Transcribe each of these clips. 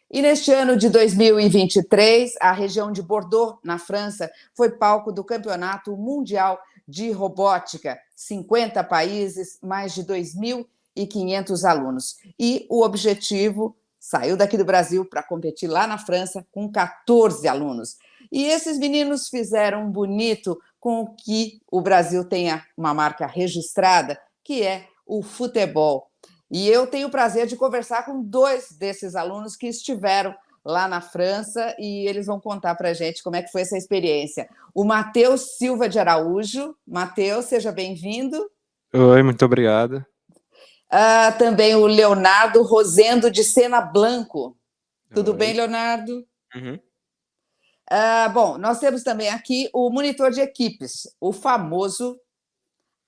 E neste ano de 2023, a região de Bordeaux, na França, foi palco do Campeonato Mundial de Robótica. 50 países, mais de 2.500 alunos. E o objetivo saiu daqui do Brasil para competir lá na França com 14 alunos. E esses meninos fizeram bonito com que o Brasil tenha uma marca registrada, que é o futebol. E eu tenho o prazer de conversar com dois desses alunos que estiveram lá na França e eles vão contar para a gente como é que foi essa experiência. O Matheus Silva de Araújo. Matheus, seja bem-vindo. Oi, muito obrigado. Também o Leonardo Rosendo de Sena Blanco. Tudo Oi. bem, Leonardo? Uhum. Bom, nós temos também aqui o monitor de equipes, o famoso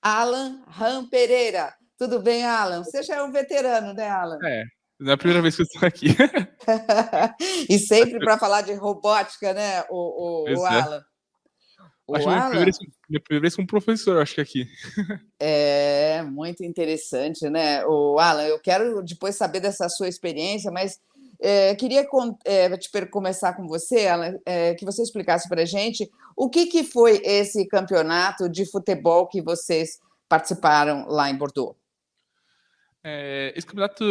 Alan Ram Pereira. Tudo bem, Alan? Você já é um veterano, né, Alan? Não é a primeira vez que eu estou aqui. E sempre para falar de robótica, né, o Alan? Acho que minha primeira vez como professor, acho que aqui. É muito interessante, né? O Alan, eu quero depois saber dessa sua experiência, mas queria começar com você, Alan, que você explicasse para a gente o que foi esse campeonato de futebol que vocês participaram lá em Bordeaux. Esse campeonato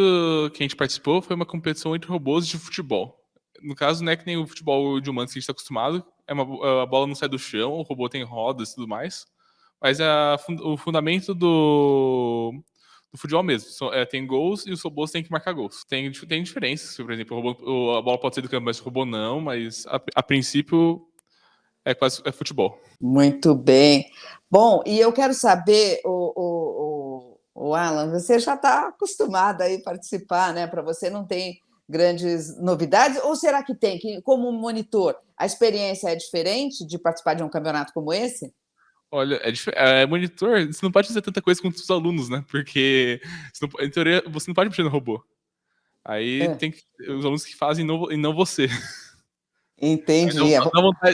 que a gente participou foi uma competição entre robôs de futebol. No caso, não é que nem o futebol de humanos que a gente está acostumado. A bola não sai do chão, o robô tem rodas e tudo mais. Mas o fundamento do futebol mesmo. Tem gols e os robôs têm que marcar gols. Tem diferenças. Por exemplo, a bola pode sair do campo, mas o robô não. Mas, a princípio, é futebol. Muito bem. Bom, e eu quero saber, o Alan, você já está acostumado a participar, né? Para você não tem grandes novidades? Ou será que tem? Que, como monitor, a experiência é diferente de participar de um campeonato como esse? Olha, monitor, você não pode fazer tanta coisa com os alunos, né? Porque, em teoria, você não pode mexer no robô. Aí tem os alunos que fazem e não você. Entendi.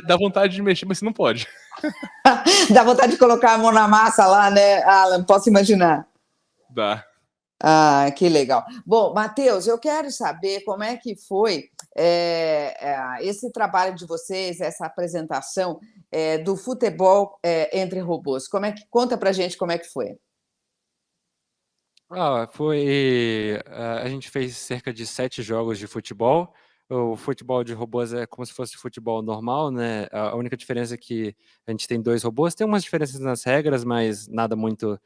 Dá vontade de mexer, mas você não pode. Dá vontade de colocar a mão na massa lá, né, Alan? Posso imaginar. Dá. Que legal. Bom, Matheus, eu quero saber como é que foi esse trabalho de vocês, essa apresentação do futebol entre robôs. Conta pra gente como é que foi. A gente fez cerca de 7 jogos de futebol. O futebol de robôs é como se fosse futebol normal, né? A única diferença é que a gente tem 2 robôs. Tem umas diferenças nas regras, mas nada muito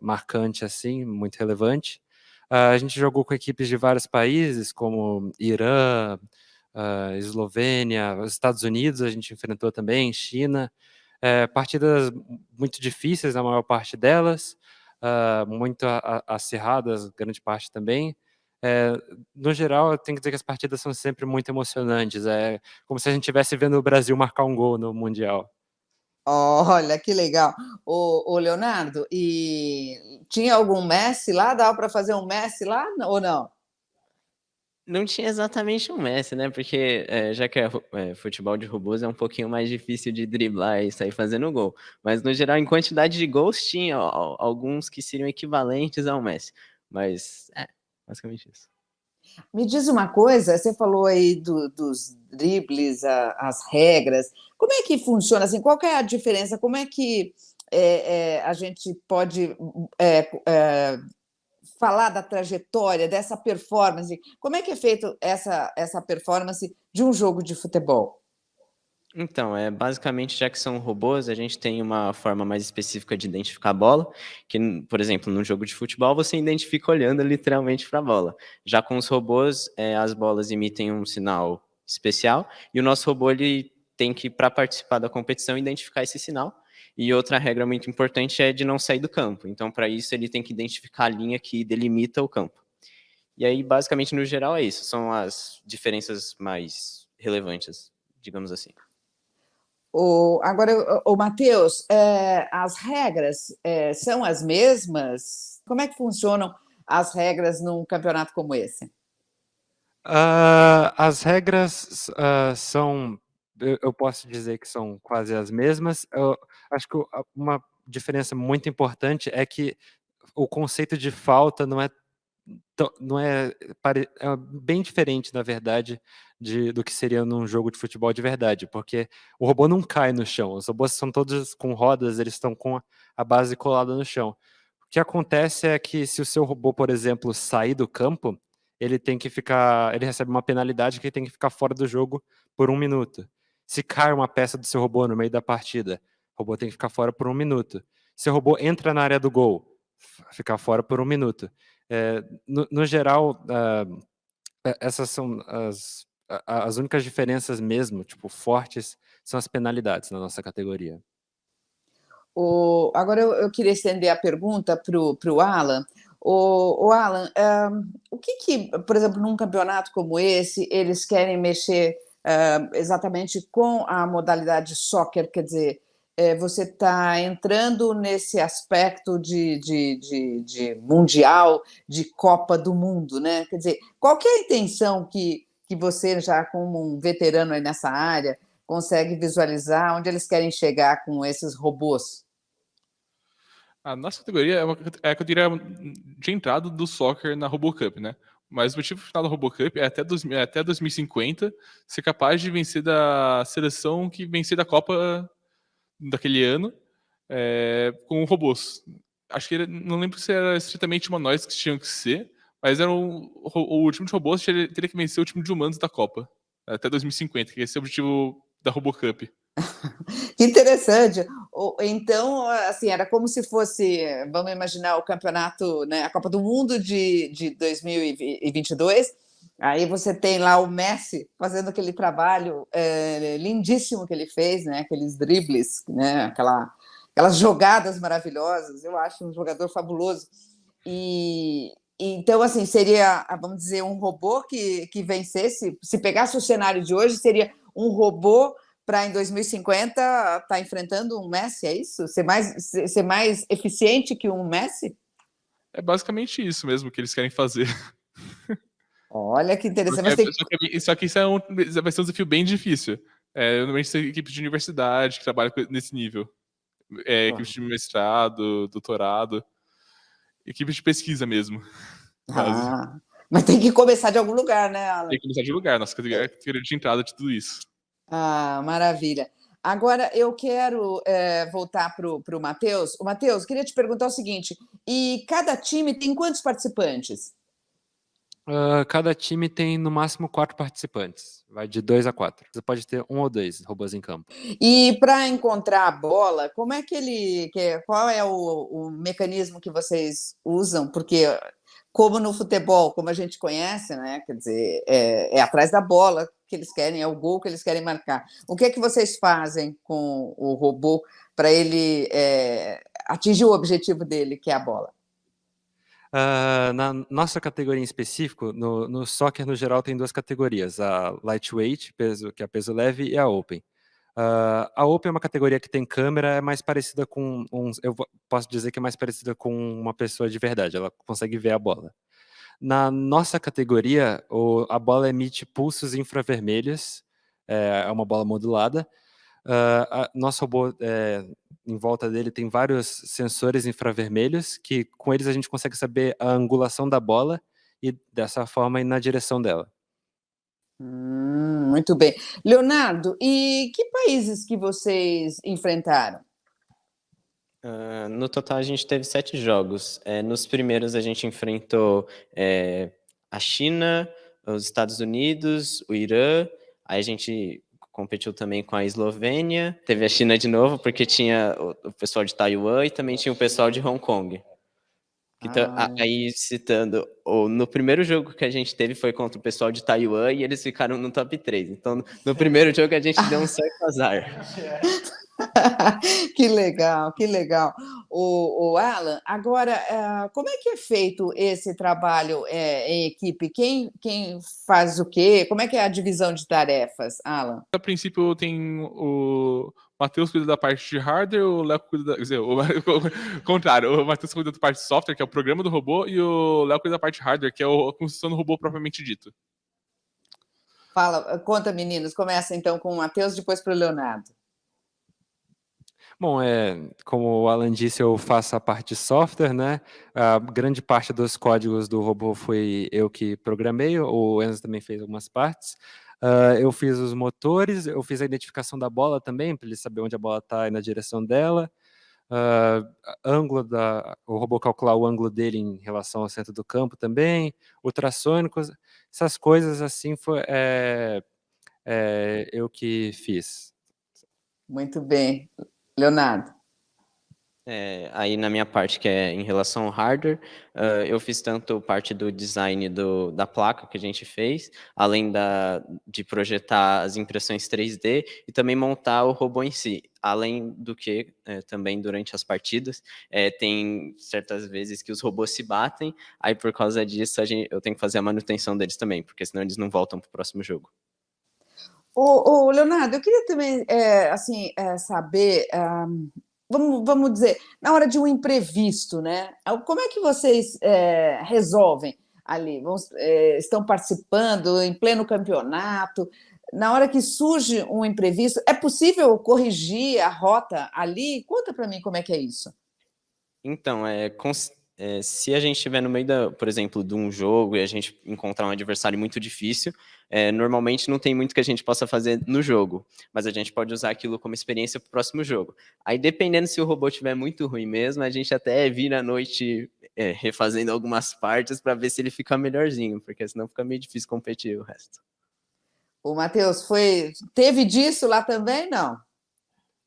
marcante assim, muito relevante. A gente jogou com equipes de vários países, como Irã, Eslovênia, os Estados Unidos a gente enfrentou também, China. Partidas muito difíceis, na maior parte delas. Muito acirradas, grande parte também. No geral, eu tenho que dizer que as partidas são sempre muito emocionantes. É como se a gente estivesse vendo o Brasil marcar um gol no Mundial. Olha, que legal. O Leonardo, e tinha algum Messi lá? Dava para fazer um Messi lá ou não? Não tinha exatamente um Messi, né? Porque já que futebol de robôs é um pouquinho mais difícil de driblar e sair fazendo gol. Mas no geral, em quantidade de gols, tinha alguns que seriam equivalentes ao Messi. Mas basicamente isso. Me diz uma coisa, você falou aí dos dribles, as regras. Como é que funciona assim? Qual que é a diferença? Como é que a gente pode falar da trajetória, dessa performance? Como é que é feita essa performance de um jogo de futebol? Então, basicamente, já que são robôs, a gente tem uma forma mais específica de identificar a bola, que, por exemplo, no jogo de futebol, você identifica olhando literalmente para a bola. Já com os robôs, as bolas emitem um sinal especial, e o nosso robô ele tem que, para participar da competição, identificar esse sinal. E outra regra muito importante é de não sair do campo. Então, para isso, ele tem que identificar a linha que delimita o campo. E aí, basicamente, no geral, é isso. São as diferenças mais relevantes, digamos assim. Agora, Matheus, as regras são as mesmas? Como é que funcionam as regras num campeonato como esse? As regras são, eu posso dizer que são quase as mesmas. Eu acho que uma diferença muito importante é que o conceito de falta não é não é, é bem diferente, na verdade, do que seria num jogo de futebol de verdade, porque o robô não cai no chão, os robôs são todos com rodas, eles estão com a base colada no chão. O que acontece é que se o seu robô, por exemplo, sair do campo, ele recebe uma penalidade que ele tem que ficar fora do jogo por 1 minuto. Se cai uma peça do seu robô no meio da partida, o robô tem que ficar fora por 1 minuto. Se o robô entra na área do gol, ficar fora por 1 minuto. No geral, essas são as únicas diferenças mesmo, tipo, fortes, são as penalidades na nossa categoria. Agora eu queria estender a pergunta para o Alan. Alan, o que, por exemplo, num campeonato como esse, eles querem mexer exatamente com a modalidade soccer, quer dizer, você está entrando nesse aspecto de mundial, de Copa do Mundo, né? Quer dizer, qual que é a intenção que você, já como um veterano aí nessa área, consegue visualizar onde eles querem chegar com esses robôs? A nossa categoria é a categoria de entrada do soccer na RoboCup, né? Mas o objetivo final da RoboCup é até 2050 ser capaz de vencer da seleção que vencer da Copa daquele ano com robôs. Acho que não lembro se era estritamente humanoides que tinham que ser, mas o time de robôs teria que vencer o time de humanos da Copa até 2050, que esse é o objetivo da RoboCup. Que interessante. Então, assim, era como se fosse, vamos imaginar o campeonato, né, a Copa do Mundo de 2022. Aí você tem lá o Messi fazendo aquele trabalho lindíssimo que ele fez, né, aqueles dribles, né, aquelas jogadas maravilhosas. Eu acho um jogador fabuloso. Então, assim, seria, vamos dizer, um robô que vencesse. Se pegasse o cenário de hoje, seria um robô para em 2050 estar enfrentando um Messi, é isso? Ser mais eficiente que um Messi? É basicamente isso mesmo que eles querem fazer. Olha que interessante. Mas tem... Só que isso vai ser um desafio bem difícil. Normalmente são equipes de universidade que trabalham nesse nível. Equipes de mestrado, doutorado. Equipes de pesquisa mesmo. Quase. Mas tem que começar de algum lugar, né, Alan? Tem que começar de lugar. Nossa categoria é a categoria de entrada de tudo isso. Maravilha. Agora eu quero voltar para o Matheus. Matheus, queria te perguntar o seguinte: e cada time tem quantos participantes? Cada time tem no máximo 4 participantes, vai de 2 a 4. Você pode ter 1 ou 2 robôs em campo. E para encontrar a bola, como é qual é o mecanismo que vocês usam? Porque, como no futebol, como a gente conhece, né? Quer dizer, é atrás da bola que eles querem, é o gol que eles querem marcar. O que é que vocês fazem com o robô para ele atingir o objetivo dele, que é a bola? Na nossa categoria em específico, no soccer no geral tem 2 categorias, a lightweight, que é peso leve, e a open. A open é uma categoria que tem câmera, é mais parecida com eu posso dizer que é mais parecida com uma pessoa de verdade, ela consegue ver a bola. Na nossa categoria, a bola emite pulsos infravermelhos, é uma bola modulada. Nosso robô, em volta dele, tem vários sensores infravermelhos, que com eles a gente consegue saber a angulação da bola e, dessa forma, ir na direção dela. Muito bem. Leonardo, e que países que vocês enfrentaram? No total, a gente teve 7 jogos. Nos primeiros, a gente enfrentou a China, os Estados Unidos, o Irã. Aí a gente competiu também com a Eslovênia. Teve a China de novo, porque tinha o pessoal de Taiwan e também tinha o pessoal de Hong Kong. Então, aí, citando, no primeiro jogo que a gente teve foi contra o pessoal de Taiwan e eles ficaram no top 3. Então, no primeiro jogo, a gente deu um certo azar. Que legal, que legal. O Alan, agora, como é que é feito esse trabalho em equipe? Quem faz o quê? Como é que é a divisão de tarefas, Alan? A princípio, tem o Matheus cuida da parte de hardware, o Léo cuida da... Quer dizer, o contrário, o Matheus cuida da parte de software, que é o programa do robô, e o Léo cuida da parte de hardware, que é a construção do robô propriamente dito. Conta, meninos. Começa então com o Matheus, depois para o Leonardo. Bom, como o Alan disse, eu faço a parte de software, né? A grande parte dos códigos do robô foi eu que programei, o Enzo também fez algumas partes. Eu fiz os motores, eu fiz a identificação da bola também, para ele saber onde a bola está e na direção dela. O robô calcular o ângulo dele em relação ao centro do campo também, ultrassônicos, essas coisas assim eu que fiz. Muito bem. Leonardo. Aí na minha parte, que é em relação ao hardware, eu fiz tanto parte do design da placa que a gente fez, além de projetar as impressões 3D e também montar o robô em si. Além do que, também durante as partidas, tem certas vezes que os robôs se batem, aí por causa disso eu tenho que fazer a manutenção deles também, porque senão eles não voltam para o próximo jogo. Leonardo, eu queria também saber, vamos dizer, na hora de um imprevisto, né? Como é que vocês resolvem ali? Estão participando em pleno campeonato? Na hora que surge um imprevisto, é possível corrigir a rota ali? Conta para mim como é que é isso. Então, se a gente estiver no meio, por exemplo, de um jogo e a gente encontrar um adversário muito difícil, normalmente não tem muito que a gente possa fazer no jogo, mas a gente pode usar aquilo como experiência para o próximo jogo. Aí, dependendo se o robô estiver muito ruim mesmo, a gente até vira à noite refazendo algumas partes para ver se ele fica melhorzinho, porque senão fica meio difícil competir o resto. O Matheus, teve disso lá também? Não?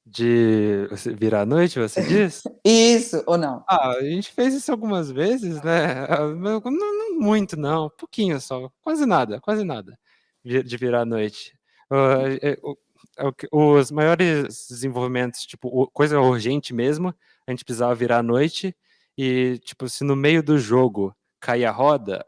De virar à noite, você diz? Isso, ou não? A gente fez isso algumas vezes, né? Não muito, não. Pouquinho só. Quase nada, quase nada. De virar à noite. Os maiores desenvolvimentos, tipo, coisa urgente mesmo, a gente precisava virar à noite e, tipo, se no meio do jogo cair a roda,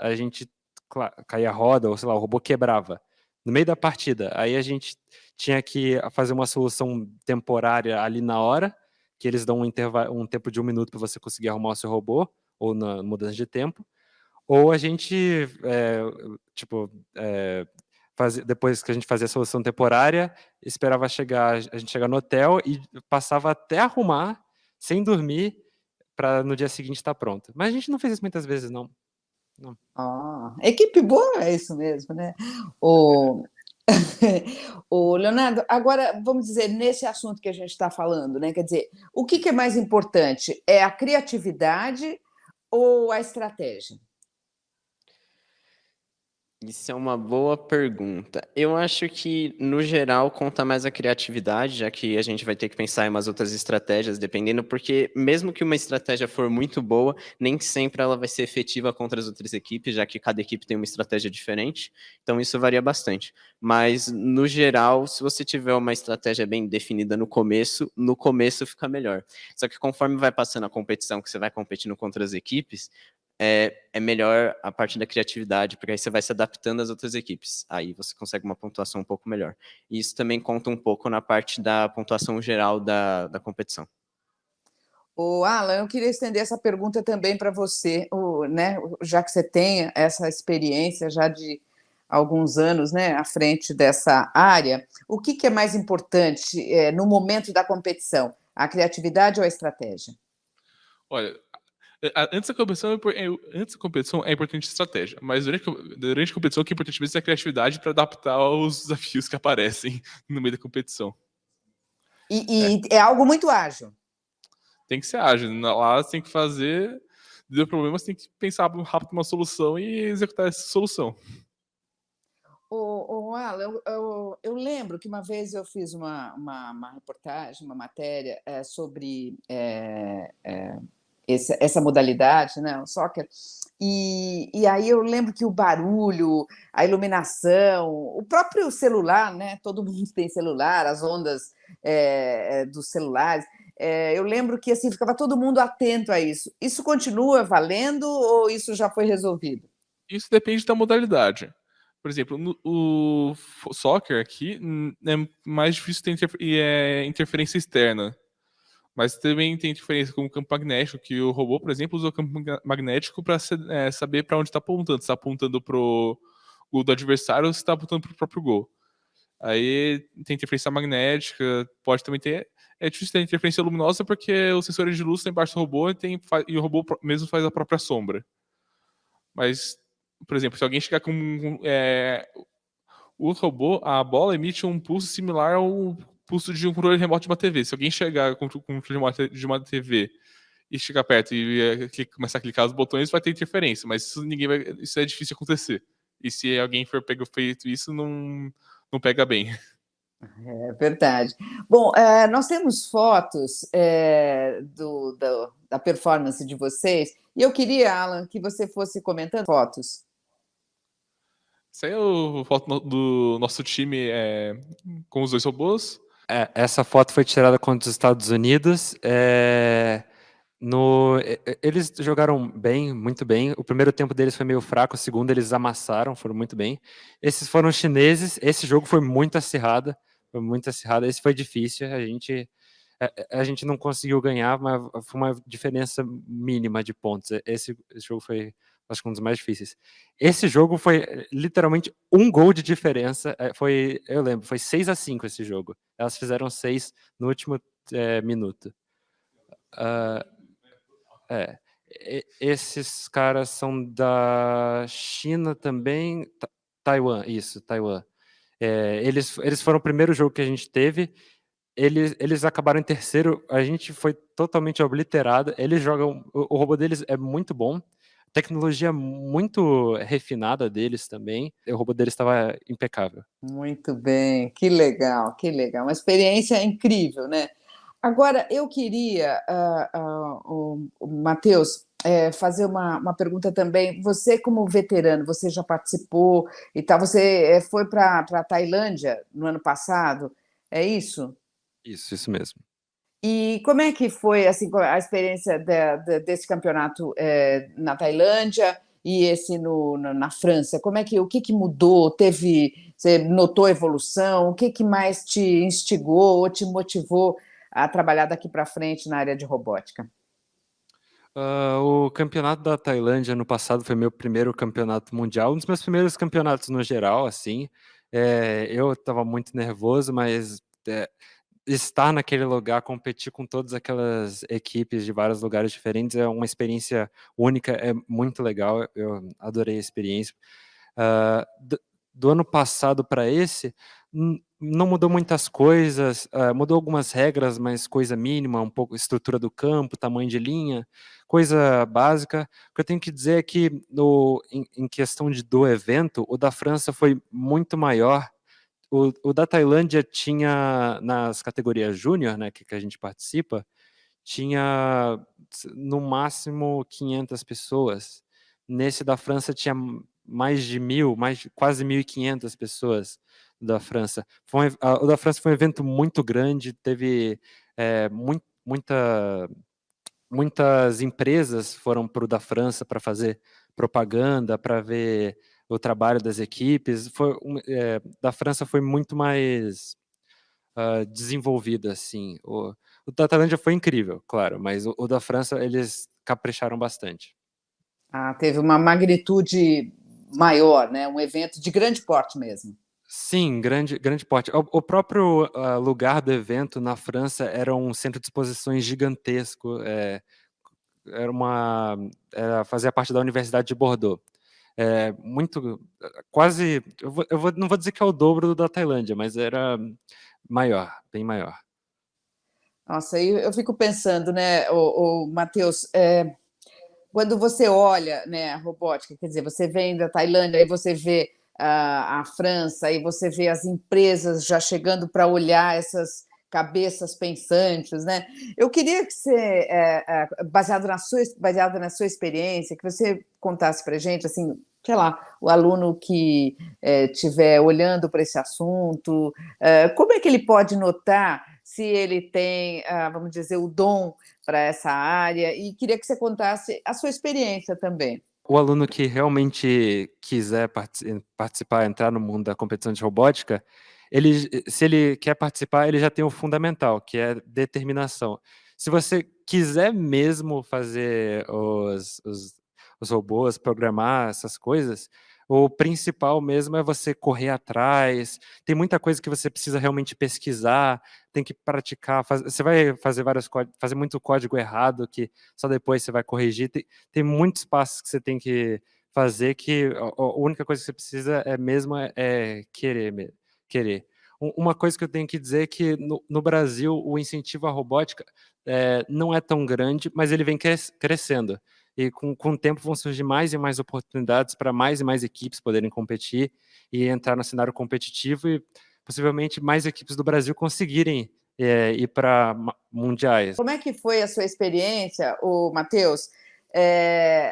caía a roda, ou sei lá, o robô quebrava. No meio da partida. Aí a gente tinha que fazer uma solução temporária ali na hora, que eles dão um tempo de 1 minuto para você conseguir arrumar o seu robô, ou na mudança de tempo, ou a gente, depois que a gente fazia a solução temporária, esperava a gente chegar no hotel e passava até arrumar, sem dormir, para no dia seguinte estar pronto. Mas a gente não fez isso muitas vezes, não. Equipe boa é isso mesmo, né? O Leonardo, agora vamos dizer, nesse assunto que a gente está falando, né? Quer dizer, o que é mais importante? É a criatividade ou a estratégia? Isso é uma boa pergunta. Eu acho que, no geral, conta mais a criatividade, já que a gente vai ter que pensar em umas outras estratégias, dependendo, porque mesmo que uma estratégia for muito boa, nem sempre ela vai ser efetiva contra as outras equipes, já que cada equipe tem uma estratégia diferente, então isso varia bastante. Mas, no geral, se você tiver uma estratégia bem definida no começo fica melhor. Só que conforme vai passando a competição, que você vai competindo contra as equipes, é melhor a parte da criatividade, porque aí você vai se adaptando às outras equipes. Aí você consegue uma pontuação um pouco melhor. E isso também conta um pouco na parte da pontuação geral da competição. Alan, eu queria estender essa pergunta também para você, né, já que você tem essa experiência já de alguns anos, né, à frente dessa área, o que é mais importante no momento da competição? A criatividade ou a estratégia? Olha, antes da competição é importante a estratégia, mas durante a competição o que é importante mesmo é a criatividade para adaptar aos desafios que aparecem no meio da competição. E é algo muito ágil. Tem que ser ágil. Lá você tem que fazer, deu problema, você tem que pensar rápido uma solução e executar essa solução. Alan, eu lembro que uma vez eu fiz uma reportagem, uma matéria sobre essa modalidade, né, o soccer, e aí eu lembro que o barulho, a iluminação, o próprio celular, né, todo mundo tem celular, as ondas dos celulares, eu lembro que assim, ficava todo mundo atento a isso. Isso continua valendo ou isso já foi resolvido? Isso depende da modalidade. Por exemplo, o soccer aqui é mais difícil ter interferência externa. Mas também tem interferência com o campo magnético, que o robô, por exemplo, usa o campo magnético para saber para onde está apontando. Se está apontando para o gol do adversário ou se está apontando para o próprio gol. Aí tem interferência magnética, pode também ter. É difícil ter interferência luminosa porque os sensores de luz estão embaixo do robô e o robô mesmo faz a própria sombra. Mas, por exemplo, se alguém chegar com o robô, a bola emite um pulso similar ao pulso de um controle remoto de uma TV. Se alguém chegar com o controle remoto de uma TV e chegar perto e começar a clicar os botões, vai ter interferência, mas isso é difícil de acontecer. E se alguém for feito isso, não pega bem. É verdade. Bom, nós temos fotos da performance de vocês, e eu queria, Alan, que você fosse comentando fotos. Isso aí é a foto do nosso time com os 2 robôs. Essa foto foi tirada contra os Estados Unidos. Eles jogaram bem, muito bem. O primeiro tempo deles foi meio fraco, o segundo eles amassaram, foram muito bem. Esses foram os chineses. Esse jogo foi muito acirrado. Esse foi difícil. A gente não conseguiu ganhar, mas foi uma diferença mínima de pontos. Esse jogo foi, acho que, um dos mais difíceis. Esse jogo foi literalmente um gol de diferença. Eu lembro, foi 6-5 esse jogo. Elas fizeram 6 no último minuto. Esses caras são da China também. Taiwan, isso, Taiwan. Eles foram o primeiro jogo que a gente teve. Eles acabaram em terceiro, a gente foi totalmente obliterado. Eles jogam, o robô deles é muito bom, tecnologia muito refinada deles também. O robô deles estava impecável. Muito bem, que legal, que legal. Uma experiência incrível, né? Agora, eu queria, o Matheus, fazer uma pergunta também. Você, como veterano, você já participou e tal, você foi para a Tailândia no ano passado, é isso? Isso mesmo. E como é que foi assim, a experiência desse campeonato na Tailândia e esse na França? O que mudou? Você notou evolução? O que mais te instigou ou te motivou a trabalhar daqui para frente na área de robótica? O campeonato da Tailândia ano passado foi meu primeiro campeonato mundial, um dos meus primeiros campeonatos no geral, assim. Eu estava muito nervoso, mas estar naquele lugar, competir com todas aquelas equipes de vários lugares diferentes é uma experiência única, é muito legal, eu adorei a experiência. Do ano passado para esse, não mudou muitas coisas, mudou algumas regras, mas coisa mínima, um pouco estrutura do campo, tamanho de linha, coisa básica. O que eu tenho que dizer é que em questão do evento, o da França foi muito maior. O da Tailândia tinha, nas categorias júnior, né, que a gente participa, tinha no máximo 500 pessoas. Nesse da França tinha mais de 1.000, quase 1.500 pessoas da França. O da França foi um evento muito grande, teve muitas empresas foram para o da França para fazer propaganda, para ver o trabalho das equipes. Da França foi muito mais desenvolvida, assim. O da Tailândia foi incrível, claro, mas o da França eles capricharam bastante. Teve uma magnitude maior, né? Um evento de grande porte mesmo. Sim, grande porte. O próprio lugar do evento na França era um centro de exposições gigantesco. Fazia parte da Universidade de Bordeaux. Quase, não vou dizer que é o dobro do da Tailândia, mas era maior, bem maior. Nossa, eu fico pensando, né, o Matheus, quando você olha, né, a robótica, quer dizer, você vem da Tailândia, aí você vê a França, aí você vê as empresas já chegando para olhar essas cabeças pensantes, né? Eu queria que você, baseado na sua experiência, que você contasse para a gente, assim, sei lá, o aluno que estiver olhando para esse assunto, como é que ele pode notar se ele tem, vamos dizer, o dom para essa área, e queria que você contasse a sua experiência também. O aluno que realmente quiser participar, entrar no mundo da competição de robótica, se ele quer participar, ele já tem o fundamental, que é determinação. Se você quiser mesmo fazer os robôs, programar essas coisas, O principal mesmo é você correr atrás, tem muita coisa que você precisa realmente pesquisar, tem que praticar, você vai fazer fazer muito código errado que só depois você vai corrigir, tem muitos passos que você tem que fazer que a única coisa que você precisa é querer. Uma coisa que eu tenho que dizer é que no Brasil o incentivo à robótica não é tão grande, mas ele vem crescendo. E com o tempo vão surgir mais e mais oportunidades para mais e mais equipes poderem competir e entrar no cenário competitivo e possivelmente mais equipes do Brasil conseguirem ir para mundiais. Como é que foi a sua experiência, o Matheus?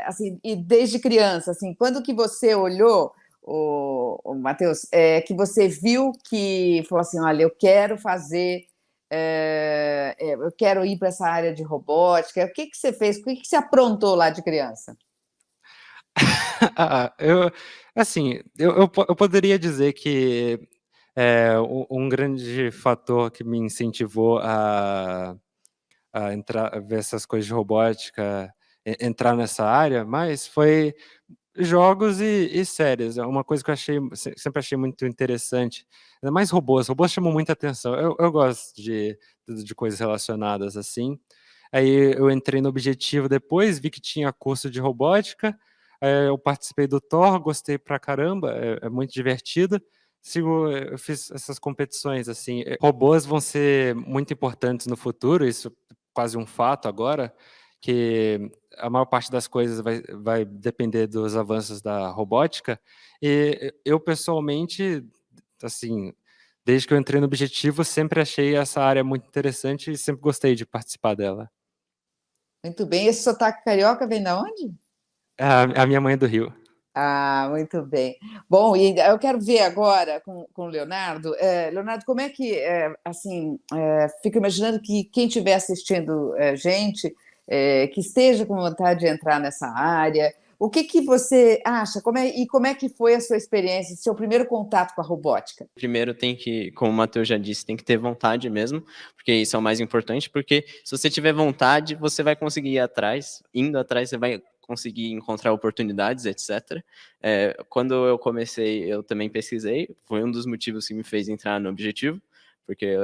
Assim, e desde criança, assim, quando que você olhou, o Matheus, que você viu que falou assim, olha, eu quero fazer, eu quero ir para essa área de robótica. O que que você fez? O que que você aprontou lá de criança? Eu poderia dizer que um grande fator que me incentivou a entrar, a ver essas coisas de robótica, entrar nessa área, mas foi jogos e séries. É uma coisa que eu sempre achei muito interessante. Ainda mais robôs. Robôs chamam muita atenção. Eu gosto de coisas relacionadas assim. Aí eu entrei no Objetivo depois, vi que tinha curso de robótica. Eu participei do Thor, gostei pra caramba, é muito divertido. Eu fiz essas competições assim. Robôs vão ser muito importantes no futuro, isso é quase um fato agora, que a maior parte das coisas vai depender dos avanços da robótica. E eu pessoalmente, assim, desde que eu entrei no Objetivo, sempre achei essa área muito interessante e sempre gostei de participar dela. Muito bem. Esse sotaque carioca vem da onde? A minha mãe é do Rio. Ah, muito bem. Bom, e eu quero ver agora com o Leonardo. Leonardo, como é que, assim, fico imaginando que quem estiver assistindo gente, que esteja com vontade de entrar nessa área, o que que você acha? Como é que foi a sua experiência, seu primeiro contato com a robótica? Primeiro tem que, como o Matheus já disse, tem que ter vontade mesmo, porque isso é o mais importante, porque se você tiver vontade, você vai conseguir ir atrás, indo atrás, você vai conseguir encontrar oportunidades, etc. Quando eu comecei, eu também pesquisei, foi um dos motivos que me fez entrar no Objetivo, porque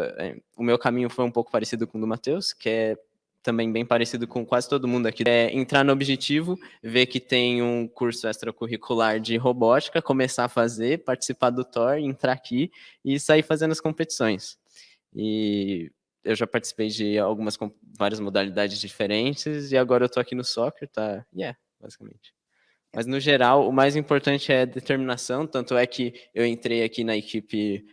o meu caminho foi um pouco parecido com o do Matheus, que é também bem parecido com quase todo mundo aqui, entrar no Objetivo, ver que tem um curso extracurricular de robótica, começar a fazer, participar do Thor, entrar aqui e sair fazendo as competições. E eu já participei de várias modalidades diferentes e agora eu tô aqui no soccer, tá? Basicamente. Mas, no geral, o mais importante é determinação, tanto é que eu entrei aqui na equipe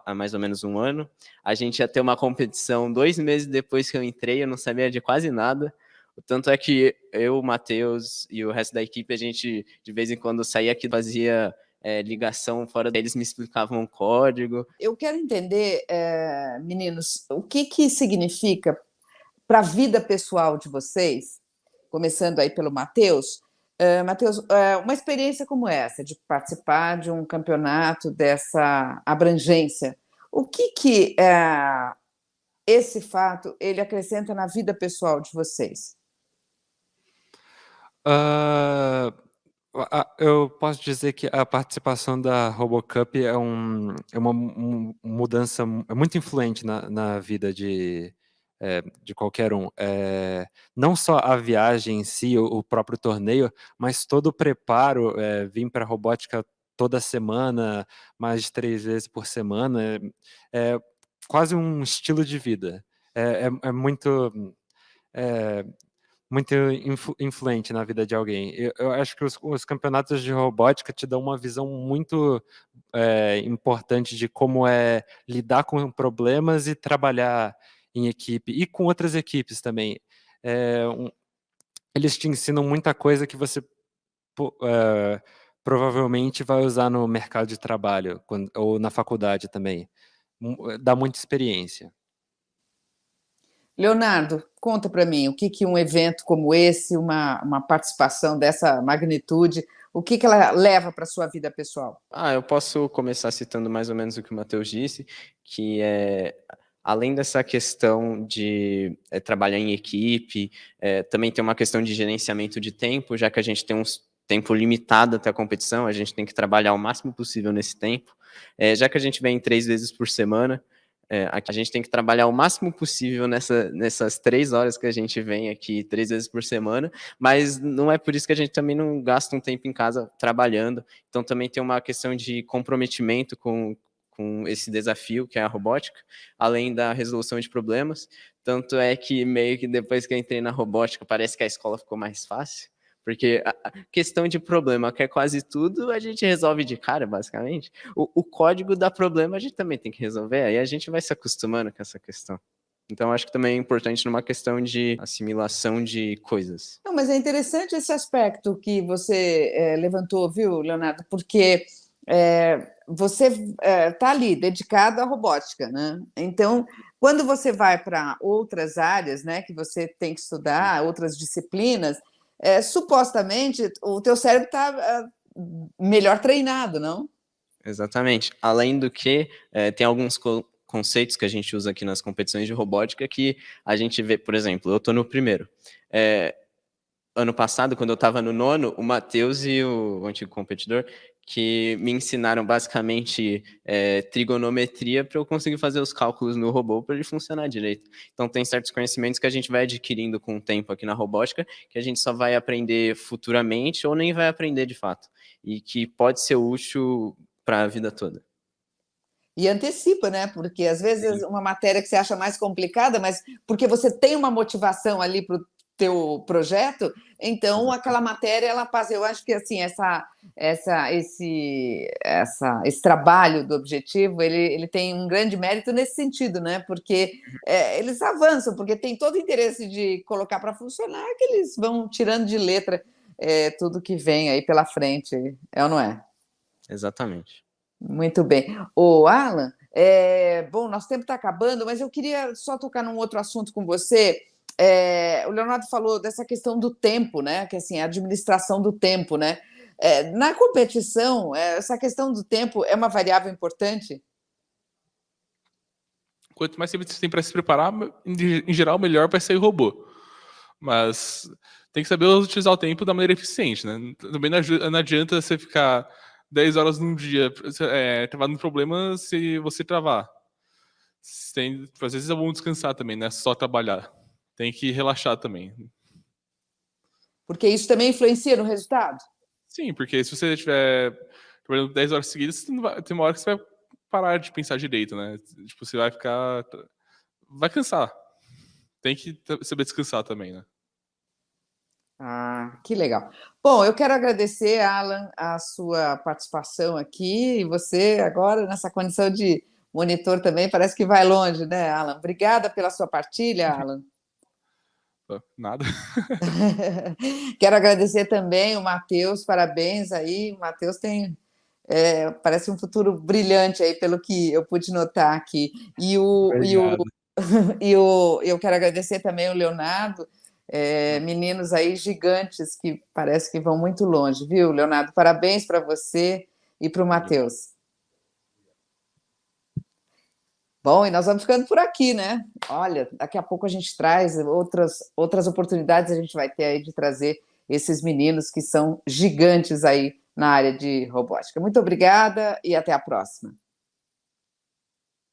há mais ou menos um ano. A gente ia ter uma competição 2 meses depois que eu entrei, eu não sabia de quase nada. O tanto é que eu, o Matheus e o resto da equipe, a gente, de vez em quando, saía aqui, fazia ligação fora deles, me explicavam o código. Eu quero entender, meninos, o que que significa para a vida pessoal de vocês, começando aí pelo Matheus. Matheus, uma experiência como essa, de participar de um campeonato dessa abrangência, o que que esse fato ele acrescenta na vida pessoal de vocês? Eu posso dizer que a participação da RoboCup é uma mudança muito influente na vida de qualquer um. Não só a viagem em si, o próprio torneio, mas todo o preparo, vir para a robótica toda semana, mais de 3 vezes por semana, é quase um estilo de vida. É é muito influente na vida de alguém. Eu acho que os campeonatos de robótica te dão uma visão muito importante de como é lidar com problemas e trabalhar em equipe, e com outras equipes também. Eles te ensinam muita coisa que você provavelmente vai usar no mercado de trabalho, ou na faculdade também. Dá muita experiência. Leonardo, conta para mim o que que um evento como esse, uma participação dessa magnitude, o que que ela leva para a sua vida pessoal? Eu posso começar citando mais ou menos o que o Matheus disse, que além dessa questão de trabalhar em equipe, também tem uma questão de gerenciamento de tempo, já que a gente tem tempo limitado até a competição, a gente tem que trabalhar o máximo possível nesse tempo. Já que a gente vem 3 vezes por semana, a gente tem que trabalhar o máximo possível nessas 3 horas que a gente vem aqui 3 vezes por semana, mas não é por isso que a gente também não gasta um tempo em casa trabalhando. Então também tem uma questão de comprometimento com esse desafio que é a robótica, além da resolução de problemas. Tanto é que meio que depois que eu entrei na robótica, parece que a escola ficou mais fácil, porque a questão de problema, que é quase tudo, a gente resolve de cara, basicamente. O código dá problema, a gente também tem que resolver, aí a gente vai se acostumando com essa questão. Então, acho que também é importante numa questão de assimilação de coisas. Não, mas é interessante esse aspecto que você levantou, viu, Leonardo? Porque você está ali dedicado à robótica, né? Então, quando você vai para outras áreas, né, que você tem que estudar, outras disciplinas, supostamente o teu cérebro está melhor treinado, não? Exatamente. Além do que, tem alguns conceitos que a gente usa aqui nas competições de robótica que a gente vê, por exemplo, eu estou no primeiro. Ano passado, quando eu estava no nono, o Matheus e o antigo competidor que me ensinaram basicamente trigonometria para eu conseguir fazer os cálculos no robô para ele funcionar direito. Então tem certos conhecimentos que a gente vai adquirindo com o tempo aqui na robótica que a gente só vai aprender futuramente ou nem vai aprender de fato e que pode ser útil para a vida toda. E antecipa, né? Porque às vezes uma matéria que você acha mais complicada, mas porque você tem uma motivação ali para o teu projeto, então aquela matéria ela passa. Eu acho que assim esse trabalho do objetivo ele tem um grande mérito nesse sentido, né? Porque eles avançam, porque tem todo o interesse de colocar para funcionar, que eles vão tirando de letra tudo que vem aí pela frente, é ou não é? Exatamente. Muito bem. O Alan, bom, nosso tempo está acabando, mas eu queria só tocar num outro assunto com você. O Leonardo falou dessa questão do tempo, né? Que assim, a administração do tempo, né? Na competição, essa questão do tempo é uma variável importante? Quanto mais tempo você tem para se preparar, em geral, melhor vai ser o robô. Mas tem que saber utilizar o tempo da maneira eficiente, né? Também não adianta você ficar 10 horas num dia travado no problema se você travar. Às vezes é bom descansar também, não é só trabalhar. Tem que relaxar também. Porque isso também influencia no resultado? Sim, porque se você estiver trabalhando 10 horas seguidas, tem uma hora que você vai parar de pensar direito, né? Tipo, você vai ficar... Vai cansar. Tem que saber descansar também, né? Ah, que legal. Bom, eu quero agradecer, Alan, a sua participação aqui, e você agora nessa condição de monitor também, parece que vai longe, né, Alan? Obrigada pela sua partilha, Alan. Nada. Quero agradecer também o Matheus, parabéns aí, o Matheus tem, parece um futuro brilhante aí, pelo que eu pude notar aqui. Obrigado. Eu quero agradecer também o Leonardo, meninos aí gigantes que parece que vão muito longe, viu, Leonardo? Parabéns para você e para o Matheus. Bom, e nós vamos ficando por aqui, né? Olha, daqui a pouco a gente traz outras oportunidades, a gente vai ter aí de trazer esses meninos que são gigantes aí na área de robótica. Muito obrigada e até a próxima.